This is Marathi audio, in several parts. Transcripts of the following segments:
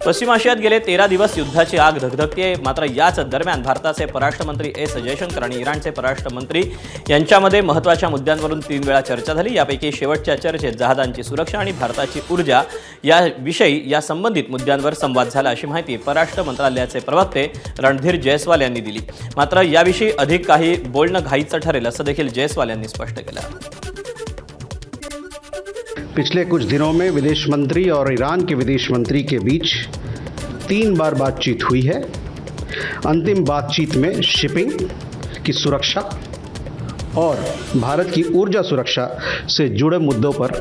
पश्चिम आशियात गेले 13 दिवस युद्धाची आग धगधगते। मात्र याच दरम्यान भारताचे परराष्ट्र मंत्री एस जयशंकर आणि इराणचे परराष्ट्र मंत्री यांच्यामध्ये महत्त्वाच्या मुद्द्यांवरून 3 वेळा चर्चा झाली। यापैकी शेवटच्या चर्चेत जहाजांची सुरक्षा आणि भारताची ऊर्जा या संबंधित मुद्द्यांवर संवाद झाला, अशी माहिती परराष्ट्र मंत्रालयाचे प्रवक्ते रणधीर जयस्वाल यांनी दिली। मात्र याविषयी अधिक काही बोलणं घाईचं ठरेल असं देखील जयस्वाल यांनी स्पष्ट केलं। पिछले कुछ दिनों में विदेश मंत्री और ईरान के विदेश मंत्री के बीच 3 बार बातचीत हुई है। अंतिम बातचीत में शिपिंग की सुरक्षा और भारत की ऊर्जा सुरक्षा से जुड़े मुद्दों पर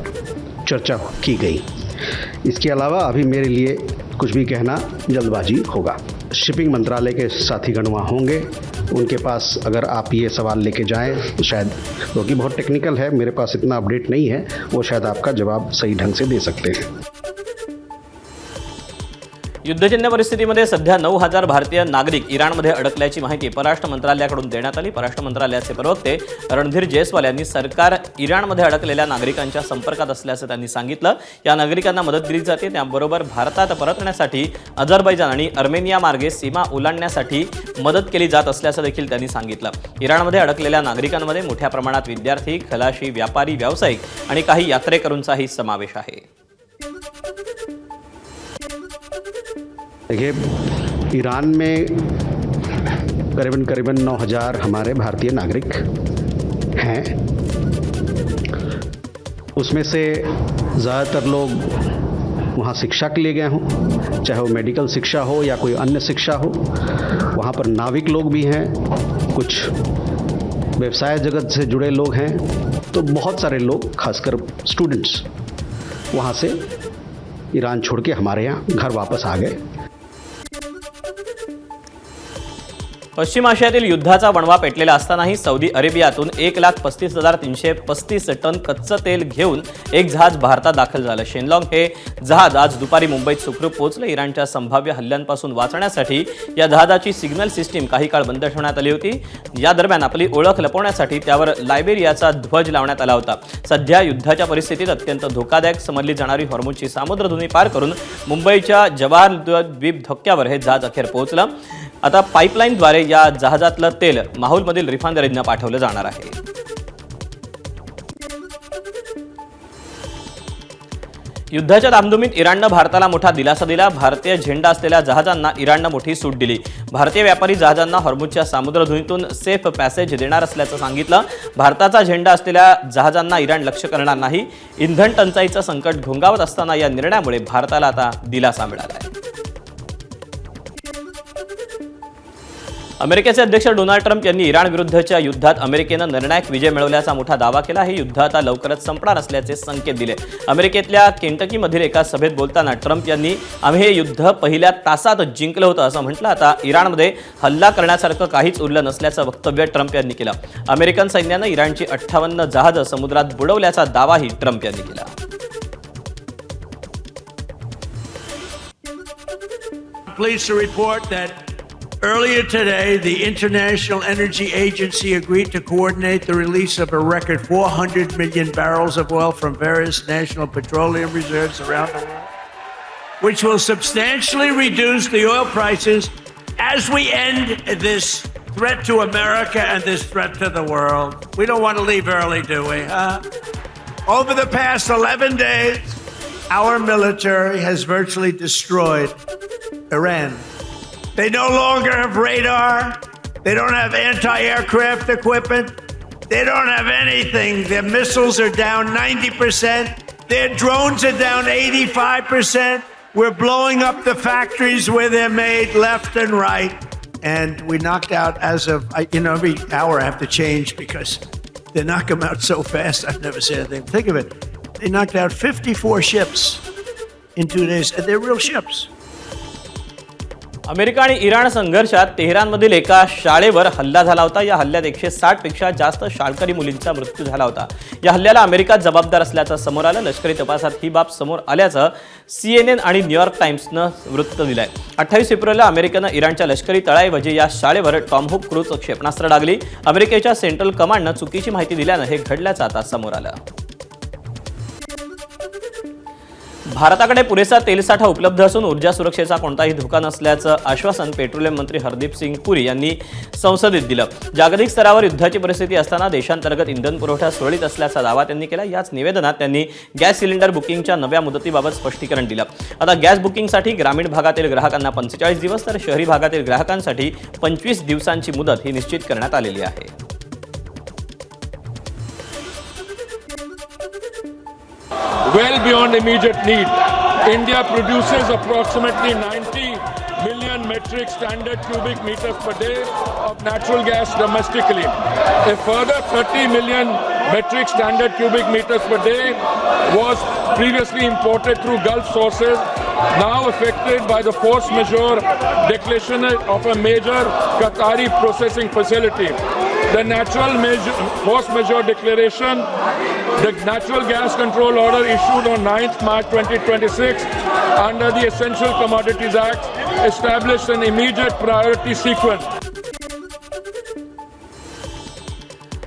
चर्चा की गई। इसके अलावा अभी मेरे लिए कुछ भी कहना जल्दबाजी होगा। शिपिंग मंत्रालय के साथीगण वहाँ होंगे, उनके पास अगर आप ये सवाल लेके जाएं तो शायद, क्योंकि बहुत टेक्निकल है, मेरे पास इतना अपडेट नहीं है, वो शायद आपका जवाब सही ढंग से दे सकते हैं। युद्धजन्य परिस्थितीमध्ये सध्या 9000 भारतीय नागरिक इराणमध्ये अडकल्याची माहिती परराष्ट्र मंत्रालयाकडून देण्यात आली। परराष्ट्र मंत्रालयाचे प्रवक्ते रणधीर जयस्वाल यांनी सरकार इराणमध्ये अडकलेल्या नागरिकांच्या संपर्कात असल्याचं त्यांनी सांगितलं। या नागरिकांना मदत दिली जाते, त्याबरोबर भारतात परतण्यासाठी अझरबैजान आणि अर्मेनिया मार्गे सीमा ओलांडण्यासाठी मदत केली जात असल्याचं देखील त्यांनी सांगितलं। इराणमध्ये अडकलेल्या नागरिकांमध्ये मोठ्या प्रमाणात विद्यार्थी, खलाशी, व्यापारी, व्यावसायिक आणि काही यात्रेकरूंचाही समावेश आहे। देखिए, ईरान में करीबन 9000 हमारे भारतीय नागरिक हैं। उसमें से ज़्यादातर लोग वहाँ शिक्षा के लिए गए हों, चाहे वो मेडिकल शिक्षा हो या कोई अन्य शिक्षा हो। वहाँ पर नाविक लोग भी हैं, कुछ व्यवसाय जगत से जुड़े लोग हैं, तो बहुत सारे लोग, खासकर स्टूडेंट्स, वहाँ से ईरान छोड़ के हमारे यहाँ घर वापस आ गए। पश्चिम आशियातील युद्धाचा वणवा पेटलेला असतानाही सौदी अरेबियातून 1,35,335 टन कच्चं तेल घेऊन एक जहाज भारतात दाखल झालं। शेनलॉंग हे जहाज आज दुपारी मुंबईत सुखरूप पोहोचलं। इराणच्या संभाव्य हल्ल्यांपासून वाचण्यासाठी या जहाजाची सिग्नल सिस्टीम काही काळ बंद ठेवण्यात आली होती। या दरम्यान आपली ओळख लपवण्यासाठी त्यावर लायबेरियाचा ध्वज लावण्यात आला होता। सध्या युद्धाच्या परिस्थितीत अत्यंत धोकादायक समजली जाणारी हॉर्मुझची सामुद्रधुनी पार करून मुंबईच्या जवाहर द्वीप धोक्यावर हे जहाज अखेर पोहोचलं। आता पाईपलाईनद्वारे या जहाजातलं तेल माहौलमधील रिफायनरींना पाठवलं जाणार आहे। युद्धाच्या धामधुमीत इराणनं भारताला मोठा दिलासा दिला। भारतीय झेंडा असलेल्या जहाजांना इराणनं मोठी सूट दिली। भारतीय व्यापारी जहाजांना हॉर्मुझच्या सामुद्रधुनीतून सेफ पॅसेज देणार असल्याचं सांगितलं। भारताचा झेंडा असलेल्या जहाजांना इराण लक्ष्य करणार नाही। इंधन टंचाईचं संकट घोंगावत असताना या निर्णयामुळे भारताला आता दिलासा मिळाला आहे। अमेरिकेचे अध्यक्ष डोनाल्ड ट्रम्प यांनी इराण विरुद्धच्या युद्धात अमेरिकेनं निर्णायक विजय मिळवल्याचा मोठा दावा केला। हे युद्ध आता लवकरच संपणार असल्याचे संकेत दिले। अमेरिकेतल्या केंटकीमधील एका सभेत बोलताना ट्रम्प यांनी आम्ही हे युद्ध पहिल्या तासात जिंकलं होतं असं म्हटलं। आता इराणमध्ये हल्ला करण्यासारखं काहीच उरलं नसल्याचं वक्तव्य ट्रम्प यांनी केलं। अमेरिकन सैन्यानं इराणची 58 जहाजं समुद्रात बुडवल्याचा दावाही ट्रम्प यांनी केला। Pleased to report that earlier today, the International Energy Agency agreed to coordinate the release of a record 400 million barrels of oil from various national petroleum reserves around the world, which will substantially reduce the oil prices as we end this threat to America and this threat to the world. We don't want to leave early, do we? Over the past 11 days, our military has virtually destroyed Iran. They no longer have radar. They don't have anti-aircraft equipment. They don't have anything. Their missiles are down 90%. Their drones are down 85%. We're blowing up the factories where they're made left and right. And we knocked out as of, every hour I have to change because they knock them out so fast. I've never seen anything. Think of it. They knocked out 54 ships in 2 days. And they're real ships. America आणि इराण संघर्षात तेहरानमधील एका शाळेवर हल्ला झाला होता। या हल्ल्यात 160 पेक्षा जास्त शाळकरी मुलींचा मृत्यू झाला होता। या हल्ल्याला अमेरिका जबाबदार असल्याचं समोर आलं। लष्करी तपासात ही बाब समोर आल्याचं CNN आणि न्यूयॉर्क टाइम्सनं वृत्त दिलंय। 28 एप्रिलला अमेरिकेनं इराणच्या लष्करी तळाऐवजी या शाळेवर टॉमहॉक क्रूझ क्षेपणास्त्र डागली। अमेरिकेच्या सेंट्रल कमांडनं चुकीची माहिती दिल्यानं हे घडल्याचं आता समोर आलं। भारताकडे पुरेसा तेलसाठा उपलब्ध असून ऊर्जा सुरक्षेचा कोणताही धोका नसल्याचं आश्वासन पेट्रोलियम मंत्री हरदीप सिंग पुरी यांनी संसदेत दिलं. जागतिक स्तरावर युद्धाची परिस्थिती असताना देशांतर्गत इंधन पुरवठा सुरळीत असल्याचा दावा त्यांनी केला. याच निवेदनात त्यांनी गॅस सिलेंडर बुकिंगच्या नव्या मुदतीबाबत स्पष्टीकरण दिलं. आता गॅस बुकिंगसाठी ग्रामीण भागातील ग्राहकांना 45 दिवस तर शहरी भागातील ग्राहकांसाठी 25 दिवसांची मुदत ही निश्चित करण्यात आलेली आहे. Well beyond immediate need, India produces approximately 90 million metric standard cubic meters per day of natural gas domestically. A further 30 million metric standard cubic meters per day was previously imported through Gulf sources, now affected by the force majeure declaration of a major Qatari processing facility. The force majeure declaration, the Natural Gas Control Order issued on 9th March 2026 under the Essential Commodities Act established an immediate priority sequence.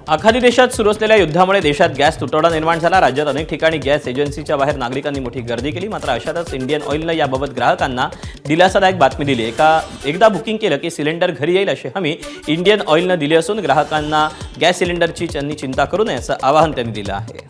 आखाती देशात सुरू असलेल्या युद्धामुळे देशात गॅस तुटवडा निर्माण झाला. राज्यात अनेक ठिकाणी गॅस एजन्सीच्या बाहेर नागरिकांनी मोठी गर्दी केली. मात्र अशातच इंडियन ऑइलनं याबाबत ग्राहकांना दिलासादायक बातमी दिली. एकदा बुकिंग केलं की सिलेंडर घरी येईल अशी हमी इंडियन ऑइलनं दिली असून ग्राहकांना गॅस सिलेंडरची त्यांनी चिंता करू नये असं आवाहन त्यांनी दिलं आहे.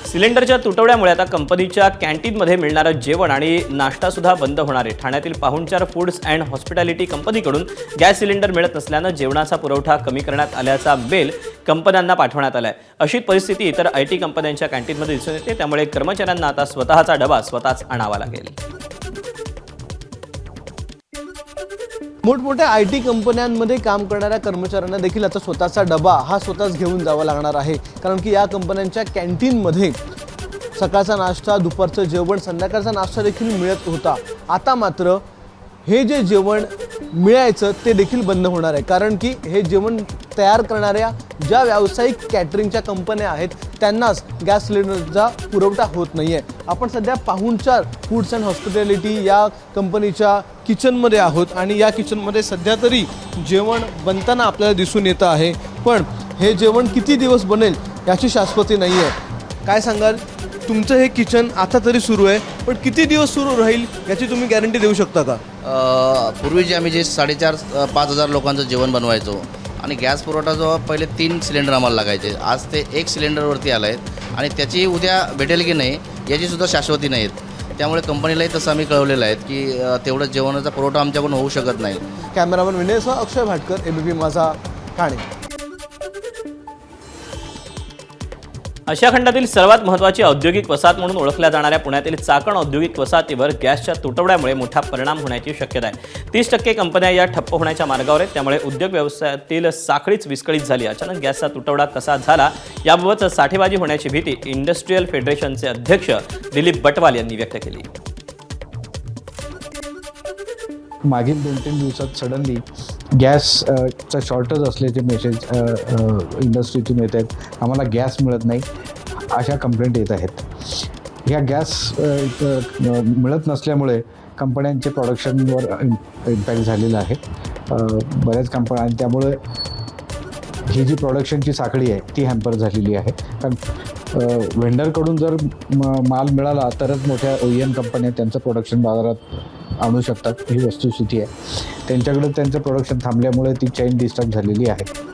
सिलेंडरच्या तुटवड्यामुळे आता कंपनीच्या कॅन्टीनमध्ये मिळणारं जेवण आणि नाश्ता सुद्धा बंद होणार आहे. ठाण्यातील पाहुणचार फूड्स अँड हॉस्पिटॅलिटी कंपनीकडून गॅस सिलेंडर मिळत नसल्यानं जेवणाचा पुरवठा कमी करण्यात आल्याचा मेल कंपन्यांना पाठवण्यात आलाय. अशी परिस्थिती इतर IT कंपन्यांच्या कॅन्टीनमध्ये दिसून येते. त्यामुळे कर्मचाऱ्यांना आता स्वतःचा डबा स्वतःच आणावा लागेल. मोठमोठ्या IT कंपन्यांमध्ये काम करणाऱ्या कर्मचाऱ्यांना देखील आता स्वतःचा डबा हा स्वतःच घेऊन जावा लागणार आहे. कारण की या कंपन्यांच्या कॅन्टीनमध्ये सकाळचा नाश्ता, दुपारचं जेवण, संध्याकाळचा नाश्ता देखील मिळत होता. आता मात्र हे जे जेवण मिळायचं ते देखील बंद होणार आहे. कारण की हे जेवण तयार करणाऱ्या ज्या व्यावसायिक कॅटरिंगच्या कंपन्या आहेत त्यांनाच गॅस सिलेंडरचा पुरवठा होत नाही आहे. आपण सध्या पाहुणचार फूड्स अँड हॉस्पिटॅलिटी या कंपनीच्या किचनमध्ये आहोत आणि या किचनमध्ये सध्या तरी जेवण बनताना आपल्याला दिसून येतं आहे. पण हे जेवण किती दिवस बनेल याची शाश्वती नाही आहे. काय सांगाल, तुमचं हे किचन आता तरी सुरू आहे पण किती दिवस सुरू राहील याची तुम्ही गॅरंटी देऊ शकता का? पूर्वी जे आम्ही 4,500-5,000 लोकांचं जेवण बनवायचो आणि गॅस पुरवठा जो पहिले 3 सिलेंडर आम्हाला लागायचे, आज ते 1 सिलेंडरवरती आलं आहेत आणि त्याची उद्या भेटेल की नाही याचीसुद्धा शाश्वती नाहीत. त्यामुळे कंपनीलाही तसं आम्ही कळवलेलं आहे की तेवढं जेवणाचा पुरवठा आमच्याकडून होऊ शकत नाही. कॅमेरामन विनयसह अक्षय भाटकर, ABP माझा, ठाणे. आशिया खंडातील सर्वात महत्त्वाची औद्योगिक वसाहत म्हणून ओळखल्या जाणाऱ्या पुण्यातील चाकण औद्योगिक वसाहतीवर गॅसच्या तुटवड्यामुळे मोठा परिणाम होण्याची शक्यता आहे. 30% कंपन्या या ठप्प होण्याच्या मार्गावर आहेत. त्यामुळे उद्योग व्यवसायातील साखळीच विस्कळीत झाली. अचानक गॅसचा तुटवडा कसा झाला याबाबत साठेबाजी होण्याची भीती इंडस्ट्रीयल फेडरेशनचे अध्यक्ष दिलीप बटवाल यांनी व्यक्त केली. मागील 2-3 दिवसात सडनली गॅसचा शॉर्टेज असल्याचे मेसेज इंडस्ट्रीतून येत आहेत. आम्हाला गॅस मिळत नाही अशा कंप्लेंट येत आहेत. ह्या गॅस मिळत नसल्यामुळे कंपन्यांचे प्रोडक्शनवर इम्पॅक्ट झालेला आहे बऱ्याच कंपन्या आणि त्यामुळे ही जी प्रोडक्शनची साखळी आहे ती हॅम्पर झालेली आहे. कारण व्हेंडरकडून जर माल मिळाला तरच मोठ्या OEM कंपन्या त्यांचं प्रोडक्शन बाजारात आणू शकतात. ही वस्तुस्थिती आहे. त्यांच्याकडे त्यांचं प्रोडक्शन थांबल्यामुळे ती चेन डिस्टर्ब झालेली आहे.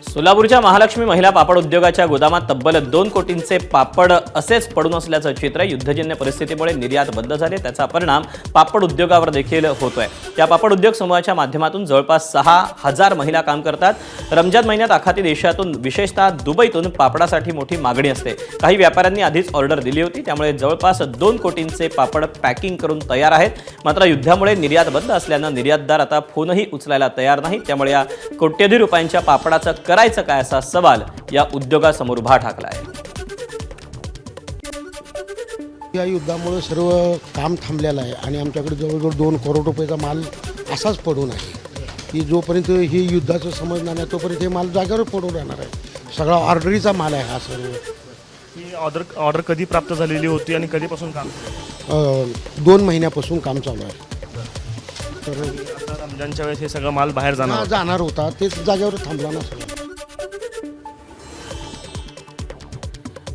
सोलापूरच्या महालक्ष्मी महिला पापड उद्योगाच्या गोदामात तब्बल 2 कोटींचे पापड असेच पडून असल्याचं चित्र. युद्धजन्य परिस्थितीमुळे निर्यात बंद झाली. त्याचा परिणाम पापड उद्योगावर देखील होतोय. या पापड उद्योग समूहाच्या माध्यमातून जवळपास 6,000 महिला काम करतात. रमजान महिन्यात आखाती देशातून विशेषतः दुबईतून पापडासाठी मोठी मागणी असते. काही व्यापाऱ्यांनी आधीच ऑर्डर दिली होती. त्यामुळे जवळपास 2 कोटींचे पापड पॅकिंग करून तयार आहेत. मात्र युद्धामुळे निर्यात बंद असल्यानं निर्यातदार आता फोनही उचलायला तयार नाही. त्यामुळे या कोट्यवधी रुपयांच्या पापडाचं करायचं काय असा सवाल या उद्योगासमोर उभा ठाकला आहे. या युद्धामुळे सर्व काम थांबलेलं आहे आणि आमच्याकडे जवळजवळ 2 करोड रुपयाचा माल असाच पडून आहे की जोपर्यंत हे युद्धाचं समजणार नाही तोपर्यंत हे माल जागेवर पडून राहणार आहे. सगळा ऑर्डरीचा माल आहे हा सर्व. ही ऑर्डर कधी प्राप्त झालेली होती आणि कधीपासून काम? 2 महिन्यापासून काम चालू आहे. तर आता रमजानच्या वेळेस हे सगळं माल बाहेर जाणार होता ते जागेवर थांबला ना.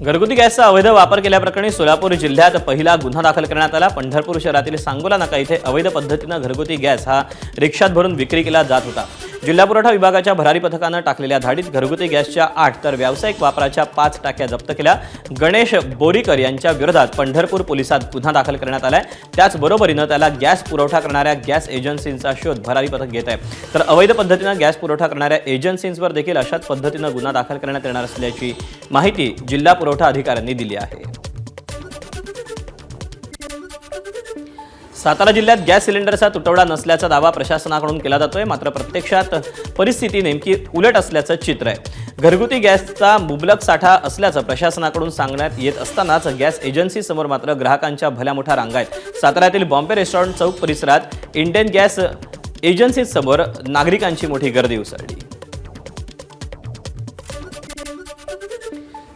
घरगुती गॅसचा अवैध वापर केल्याप्रकरणी सोलापूर जिल्ह्यात पहिला गुन्हा दाखल करण्यात आला. पंढरपूर शहरातील सांगोला नाका इथे अवैध पद्धतीनं घरगुती गॅस हा रिक्षात भरून विक्री केला जात होता. जिल्हा पुरवठा विभागाच्या भरारी पथकानं टाकलेल्या धाडीत घरगुती गॅसच्या 8 तर व्यावसायिक वापराच्या 5 टाक्या जप्त केल्या. गणेश बोरीकर यांच्या विरोधात पंढरपूर पोलिसात गुन्हा दाखल करण्यात आलाय. त्याचबरोबरीनं त्याला गॅस पुरवठा करणाऱ्या गॅस एजन्सींचा शोध भरारी पथक घेत आहे. तर अवैध पद्धतीनं गॅस पुरवठा करणाऱ्या एजन्सींवर देखील अशाच पद्धतीनं गुन्हा दाखल करण्यात येणार असल्याची माहिती जिल्हा पुरवठा अधिकाऱ्यांनी दिली आहे. सातारा जिल्ह्यात गॅस सिलेंडरचा तुटवडा नसल्याचा दावा प्रशासनाकडून केला जातोय. मात्र प्रत्यक्षात परिस्थिती नेमकी उलट असल्याचं चित्र आहे. घरगुती गॅसचा मुबलक साठा असल्याचं प्रशासनाकडून सांगण्यात येत असतानाच गॅस एजन्सीसमोर मात्र ग्राहकांच्या भल्या मोठ्या रांगा आहेत. साताऱ्यातील बॉम्बे रेस्टॉरंट चौक परिसरात इंडियन गॅस एजन्सीसमोर नागरिकांची मोठी गर्दी उसळली.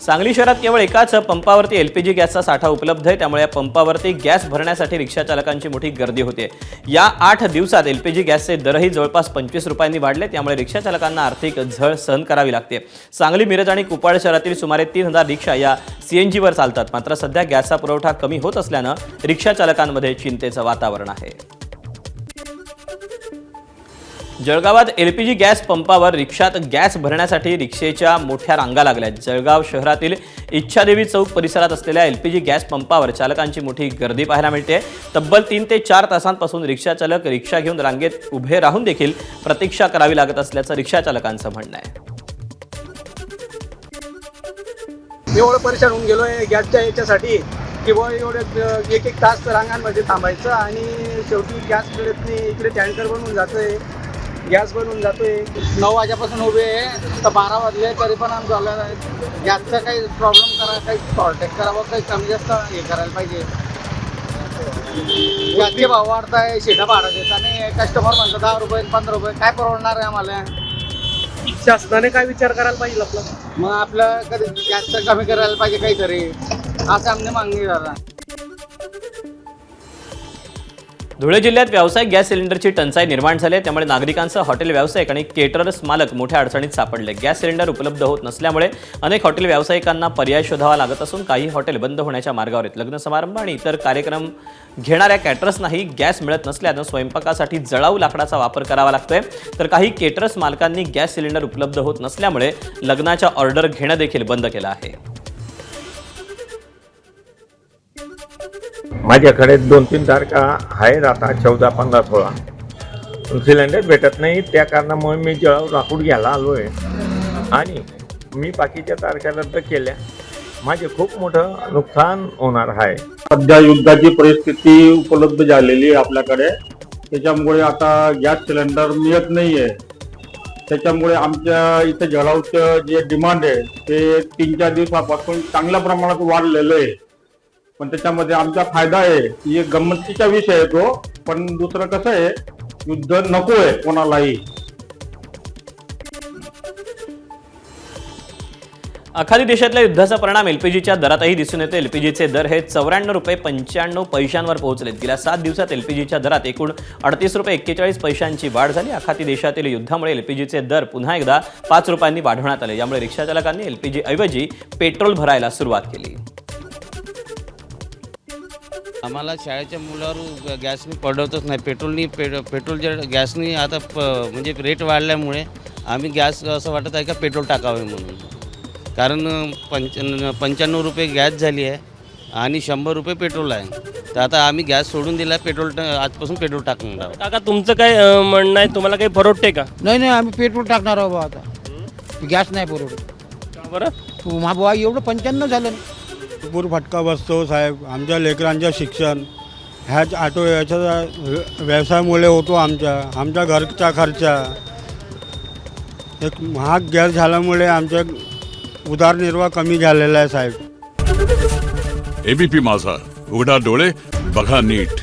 सांगली शहरात केवळ एकाच पंपावरती एलपीजी गॅसचा साठा उपलब्ध आहे. त्यामुळे या पंपावरती गॅस भरण्यासाठी रिक्षा चालकांची मोठी गर्दी होते. या 8 दिवसात एलपीजी गॅसचे दरही जवळपास 25 रुपयांनी वाढले. त्यामुळे रिक्षा चालकांना आर्थिक झळ सहन करावी लागते. सांगली, मिरज आणि कुपाड शहरातील सुमारे 3000 रिक्षा या सीएनजीवर चालतात. मात्र सध्या गॅसचा पुरवठा कमी होत असल्यानं रिक्षा चालकांमध्ये चिंतेचं वातावरण आहे. जळगावात एलपीजी गॅस पंपावर रिक्षात गॅस भरण्यासाठी रिक्षेच्या मोठ्या रांगा लागल्या. जळगाव शहरातील इच्छादेवी चौक परिसरात असलेल्या एलपीजी गॅस पंपावर चालकांची मोठी गर्दी पाहायला मिळते. तब्बल 3 ते 4 तासांपासून रिक्षा चालक रिक्षा घेऊन रांगेत उभे राहून देखील प्रतीक्षा करावी लागत असल्याचं रिक्षा चालकांचं म्हणणं आहे. एवढं परेशान होऊन गेलोय गॅसच्या याच्यासाठी की बुवा एवढे एक तास रांगांमध्ये थांबायचं आणि शेवटी गॅस मिळत नाही. इकडे टँकर बनवून जातोय, गॅस बनवून जातोय. 9 वाजेपासून उभे आहे तर 12 वाजले तरी पण आमचं झालं नाही. गॅसचा काही प्रॉब्लेम करा, काही शॉर्टेज करावं, काही कमी जास्त हे करायला पाहिजे. गॅसचे भाव वाढताय, शेटा भाडं देत आणि कस्टमर म्हणतात 10 रुपये 15 रुपये. काय परवडणार आहे आम्हाला? शासनाने काय विचार करायला पाहिजे आपला? मग आपलं कधी गॅसचं कमी करायला पाहिजे काहीतरी, असं आमने मागणी झाला. धुळे जिल्ह्यात व्यावसायिक गॅस सिलेंडरची टंचाई निर्माण झाली. त्यामुळे नागरिकांसह हॉटेल व्यावसायिक आणि केटरर्स मालक मोठ्या अडचणीत सापडले. गॅस सिलेंडर उपलब्ध होत नसल्यामुळे अनेक हॉटेल व्यावसायिकांना पर्याय शोधावा लागत असून काही हॉटेल बंद होण्याच्या मार्गावर आहेत. लग्न समारंभ आणि इतर कार्यक्रम घेणाऱ्या कॅटरर्सनाही गॅस मिळत नसल्यानं स्वयंपाकासाठी जळाऊ लाकडाचा वापर करावा लागतोय. तर काही केटरर्स मालकांनी गॅस सिलेंडर उपलब्ध होत नसल्यामुळे लग्नाच्या ऑर्डर घेणं देखील बंद केलं आहे. माझ्याकडे 2-3 तारखा आहेत आता 14, 15, 16. पण सिलेंडर भेटत नाही. त्या कारणामुळे मी जळाऊ लाकूड घ्यायला आलो आहे आणि मी बाकीच्या तारखा रद्द केल्या. माझे खूप मोठं नुकसान होणार आहे. सध्या युद्धाची परिस्थिती उपलब्ध झालेली आहे आपल्याकडे. त्याच्यामुळे आता गॅस सिलेंडर मिळत नाही आहे. त्याच्यामुळे आमच्या इथे जळाऊचं जे डिमांड आहे ते 3-4 दिवसापासून चांगल्या प्रमाणात वाढलेलं आहे. पण त्याच्यामध्ये आमचा फायदा आहे की एक गंमतीचा विषय आहे तो. पण दुसरं कसं आहे, युद्ध नको आहे कोणालाही. आखाती देशातल्या युद्धाचा परिणाम एलपीजीच्या दरातही दिसून येतो. एलपीजीचे दर हे 94 रुपये 95 पैशांवर पोहोचलेत. गेल्या 7 दिवसात एलपीजीच्या दरात एकूण 38 रुपये 41 पैशांची वाढ झाली. आखाती देशातील युद्धामुळे एलपीजीचे दर पुन्हा एकदा 5 रुपयांनी वाढवण्यात आले. यामुळे रिक्षाचालकांनी एलपीजी ऐवजी पेट्रोल भरायला सुरुवात केली. आम्हाला शाळेच्या मुलावर गॅसनी पडवतच नाही. पेट्रोल जे गॅसनी आता म्हणजे रेट वाढल्यामुळे आम्ही गॅस असं वाटत आहे का पेट्रोल टाकावे म्हणून. कारण 95 रुपये गॅस झाली आहे आणि 100 रुपये पेट्रोल आहे. तर आता आम्ही गॅस सोडून दिला, पेट्रोल आजपासून पेट्रोल टाकणार. काका तुमचं काय म्हणणं आहे? तुम्हाला काही परवडते का? नाही आम्ही पेट्रोल टाकणार आहोत आता. गॅस नाही परवडत. का बरं? बाबा एवढं 95 झालं. भरपूर फटका बसतो साहेब. आमच्या लेकरांचं शिक्षण ह्याच ऑटो याच्या व्यवसायामुळे होतो. आमच्या घरचा खर्च. एक महाग गॅस झाल्यामुळे आमच्या उदरनिर्वाह कमी झालेला आहे साहेब. एबीपी माझा, उघडा डोळे बघा नीट.